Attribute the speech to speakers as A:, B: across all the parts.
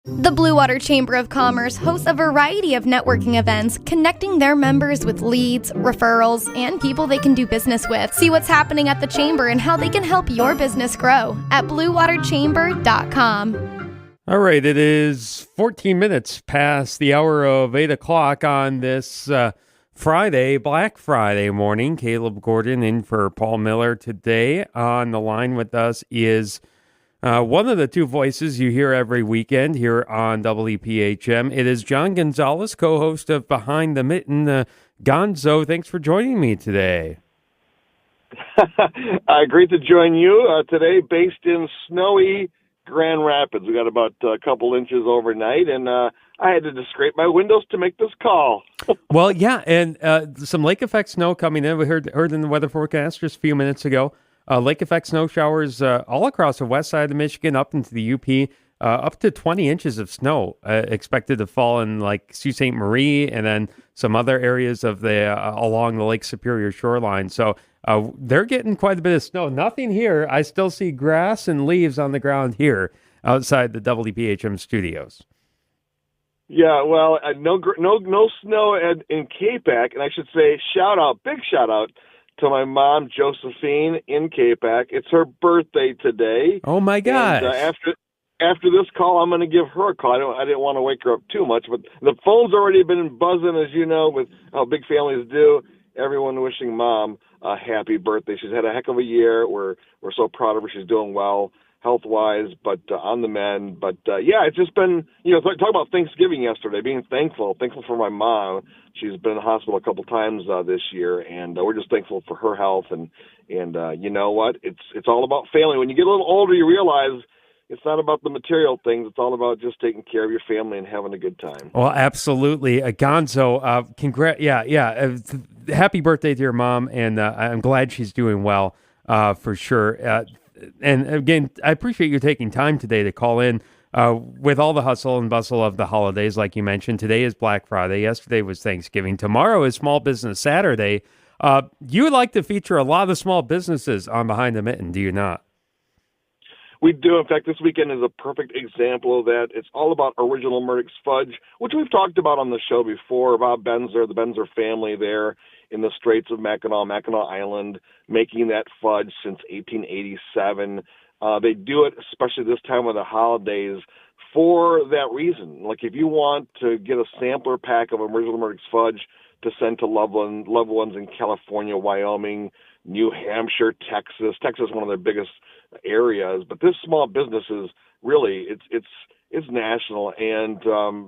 A: The Blue Water Chamber of Commerce hosts a variety of networking events, connecting their members with leads, referrals, and people they can do business with. See what's happening at the Chamber and how they can help your business grow at bluewaterchamber.com.
B: All right, it is 14 minutes past the hour of 8 o'clock on this Friday, Black Friday morning. Caleb Gordon in for Paul Miller today. On the line with us is one of the two voices you hear every weekend here on WPHM. It is John Gonzalez, co-host of Behind the Mitten. Gonzo, thanks for joining me today.
C: Great to join you today, based in snowy Grand Rapids. We got about a couple inches overnight, and I had to just scrape my windows to make this call.
B: Well, yeah, and some lake effect snow coming in. We heard in the weather forecast just a few minutes ago. Lake effect snow showers all across the west side of Michigan, up into the UP, up to 20 inches of snow expected to fall in like Sault Ste. Marie and then some other areas of the along the Lake Superior shoreline. So they're getting quite a bit of snow. Nothing here. I still see grass and leaves on the ground here outside the WPHM studios.
C: Yeah, well, no snow in Capac, and I should say big shout out to my mom, Josephine, in Capac. It's her birthday today.
B: Oh, my gosh.
C: And, after this call, I'm going to give her a call. I didn't want to wake her up too much, but the phone's already been buzzing, as you know, with how big families do. Everyone wishing Mom a happy birthday. She's had a heck of a year. We're so proud of her. She's doing well health-wise, but on the mend. But, yeah, it's just been, talk about Thanksgiving yesterday, being thankful for my mom. She's been in the hospital a couple times this year, and we're just thankful for her health. And you know what? It's all about family. When you get a little older, you realize it's not about the material things. It's all about just taking care of your family and having a good time.
B: Well, absolutely. Gonzo, happy birthday to your mom, and I'm glad she's doing well for sure. And again, I appreciate you taking time today to call in with all the hustle and bustle of the holidays. Like you mentioned, today is Black Friday. Yesterday was Thanksgiving. Tomorrow is Small Business Saturday. You would like to feature a lot of small businesses on Behind the Mitten, do you not?
C: We do. In fact, this weekend is a perfect example of that. It's all about original Murdick's Fudge, which we've talked about on the show before. Bob Benzer, the Benzer family there in the Straits of Mackinac, Mackinac Island, making that fudge since 1887. They do it, especially this time of the holidays, for that reason. Like if you want to get a sampler pack of original Murdick's Fudge to send to loved ones in California, Wyoming, New Hampshire, Texas. Texas is one of their biggest areas, but this small business is really it's national, and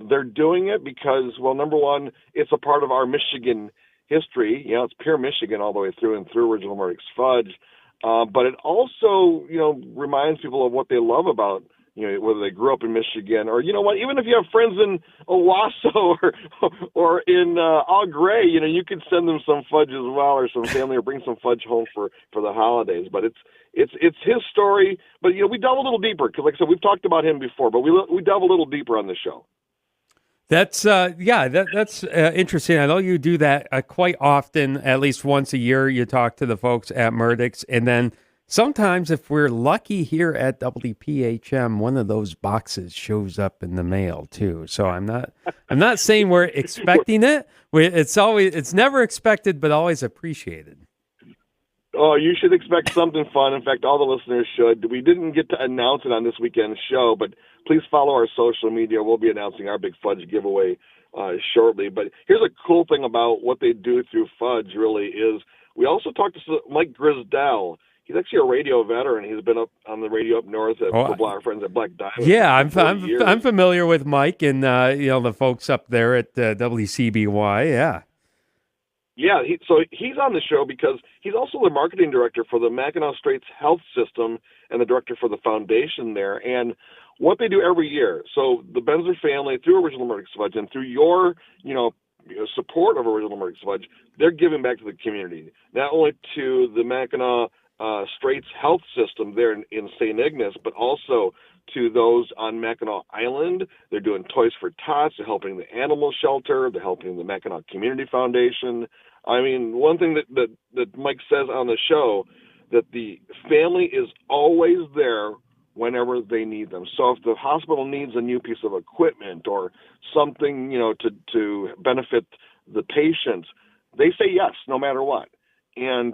C: they're doing it because, well, number one, it's a part of our Michigan history. It's pure Michigan all the way through and through original Murdick's Fudge, but it also reminds people of what they love about whether they grew up in Michigan or even if you have friends in Owasso or in Au Gres, you could send them some fudge as well, or some family, or bring some fudge home for the holidays. But it's his story. But we delve a little deeper because, like I said, we've talked about him before, but we delve a little deeper on the show.
B: That's that's interesting. I know you do that quite often. At least once a year, you talk to the folks at Murdick's, and then sometimes, if we're lucky here at WPHM, one of those boxes shows up in the mail too. So I'm not saying we're expecting it. It's never expected, but always appreciated.
C: Oh, you should expect something fun. In fact, all the listeners should. We didn't get to announce it on this weekend's show, but please follow our social media. We'll be announcing our big fudge giveaway shortly. But here's a cool thing about what they do through fudge. Really, is we also talked to Mike Grisdell. He's actually a radio veteran. He's been up on the radio up north at our friends at Black Diamond.
B: Yeah, I'm familiar with Mike and the folks up there at WCBY. Yeah.
C: Yeah, he's on the show because he's also the marketing director for the Mackinac Straits Health System and the director for the foundation there. And what they do every year, so the Benzer family, through Original Murdick's Fudge and through your support of Original Murdick's Fudge, they're giving back to the community, not only to the Mackinac Straits Health System there in St. Ignace, but also to those on Mackinac Island. They're doing Toys for Tots. They're helping the animal shelter. They're helping the Mackinac Community Foundation. I mean, one thing that Mike says on the show, that the family is always there whenever they need them. So if the hospital needs a new piece of equipment or something, to benefit the patient, they say yes, no matter what. And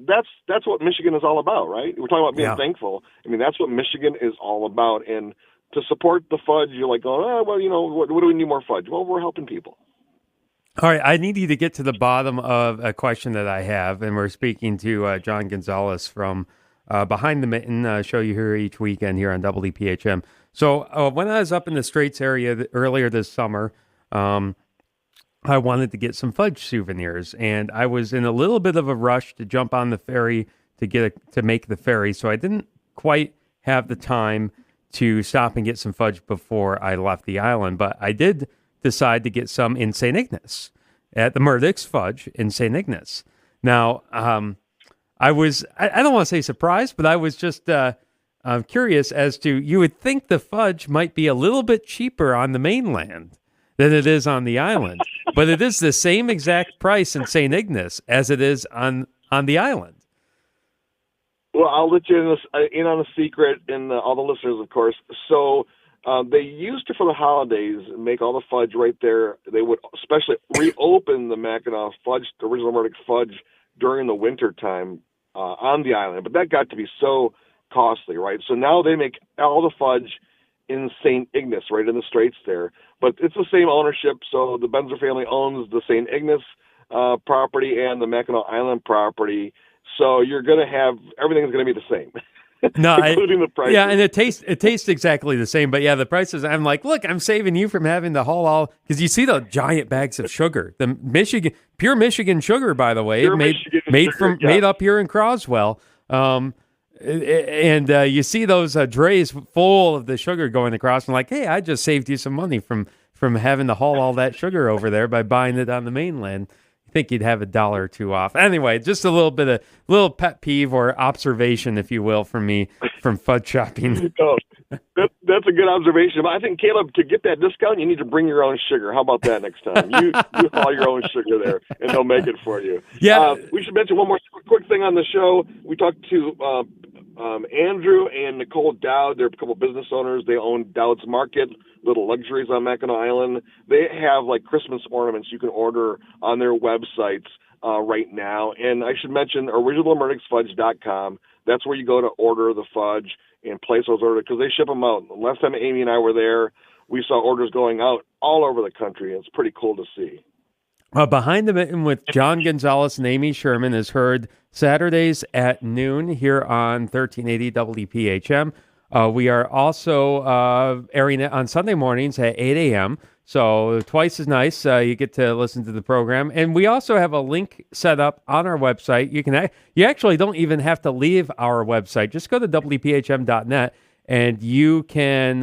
C: that's what Michigan is all about, right? We're talking about being thankful. I mean, that's what Michigan is all about. And to support the Fudge, you're like, what do we need more Fudge? Well, we're helping people.
B: All right, I need you to get to the bottom of a question that I have, and we're speaking to John Gonzalez from Behind the Mitten, show you here each weekend here on WPHM. So when I was up in the Straits area earlier this summer, I wanted to get some Fudge souvenirs, and I was in a little bit of a rush to jump on the ferry to make the ferry, so I didn't quite have the time to stop and get some Fudge before I left the island, but I did decide to get some in St. Ignace at the Murdick's Fudge in St. Ignace. Now, I don't want to say surprised, but I was just curious as to, you would think the Fudge might be a little bit cheaper on the mainland than it is on the island, but it is the same exact price in St. Ignace as it is on the island.
C: Well, I'll let you in on a secret, and all the listeners, of course. So they used to, for the holidays, make all the Fudge right there. They would especially reopen the Mackinac Fudge, the original Murdick Fudge, during the winter time on the island. But that got to be so costly, right? So now they make all the Fudge in St. Ignace, right in the Straits there. But it's the same ownership, so the Benzer family owns the St. Ignace property and the Mackinac Island property. So you're going to have, everything's going to be the same.
B: No,
C: including the prices.
B: Yeah, and it tastes exactly the same. But yeah, the prices, I'm like, look, I'm saving you from having to haul all, because you see the giant bags of sugar. The pure Michigan sugar, by the way, made up here in Croswell. And you see those trays full of the sugar going across, and like, hey, I just saved you some money from having to haul all that sugar over there by buying it on the mainland. You think you'd have $1 or $2 off. Anyway, just a little pet peeve or observation, if you will, from me from Fudge shopping.
C: Oh, that's a good observation. But I think, Caleb, to get that discount, you need to bring your own sugar. How about that next time? You haul your own sugar there, and they'll make it for you.
B: Yeah.
C: We should mention one more quick thing on the show. We talked to Andrew and Nicole Dowd. They're a couple business owners. They own Dowd's Market, Little Luxuries on Mackinac Island. They have like Christmas ornaments you can order on their websites right now. And I should mention originalmurdicksfudge.com. That's where you go to order the Fudge and place those orders, because they ship them out. Last time Amy and I were there, we saw orders going out all over the country. It's pretty cool to see.
B: Behind the Mitten with John Gonzalez and Amy Sherman is heard Saturdays at noon here on 1380 WPHM. We are also airing it on Sunday mornings at 8 a.m., so twice as nice. You get to listen to the program. And we also have a link set up on our website. You actually don't even have to leave our website. Just go to WPHM.net, and you can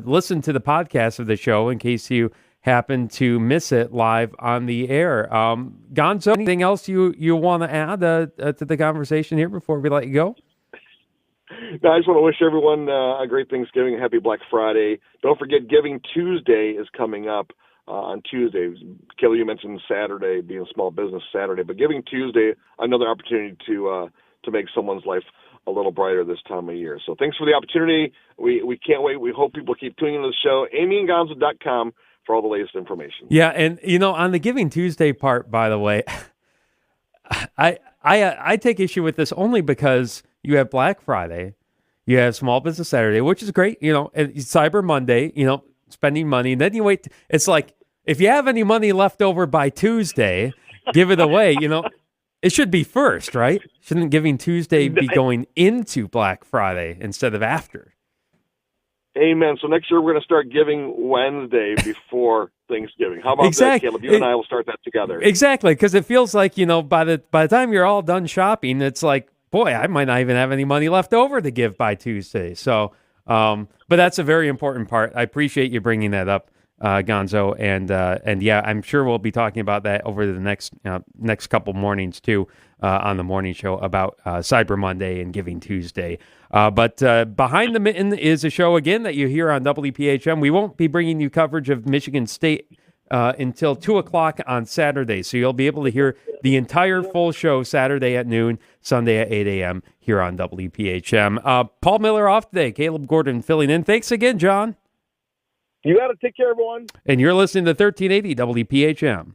B: listen to the podcast of the show in case you happen to miss it live on the air. Gonzo, anything else you want to add to the conversation here before we let you go?
C: No, I just want to wish everyone a great Thanksgiving, happy Black Friday. Don't forget, Giving Tuesday is coming up on Tuesday. Kelly, you mentioned Saturday being a small business Saturday, but Giving Tuesday, another opportunity to make someone's life a little brighter this time of year. So thanks for the opportunity. We can't wait. We hope people keep tuning into the show. AmyandGonzo.com for all the latest information.
B: Yeah, and on the Giving Tuesday part, by the way, I take issue with this only because you have Black Friday, you have Small Business Saturday, which is great, and Cyber Monday, spending money, and then you wait. It's like, if you have any money left over by Tuesday, give it away. It should be first, right? Shouldn't Giving Tuesday be going into Black Friday instead of after?
C: Amen. So next year we're going to start Giving Wednesday before Thanksgiving. How about that, Caleb? You and I will start that together.
B: Exactly, because it feels like, by the time you're all done shopping, it's like, boy, I might not even have any money left over to give by Tuesday. So, but that's a very important part. I appreciate you bringing that up, Gonzo, and yeah, I'm sure we'll be talking about that over the next couple mornings too, on the morning show about Cyber Monday and Giving Tuesday. But Behind the Mitten is a show again that you hear on WPHM. We won't be bringing you coverage of Michigan State until 2 o'clock on Saturday. So you'll be able to hear the entire full show Saturday at noon, Sunday at 8 a.m. here on WPHM. Paul Miller off today. Caleb Gordon filling in. Thanks again, John.
C: You got to take care, everyone.
B: And you're listening to 1380 WPHM.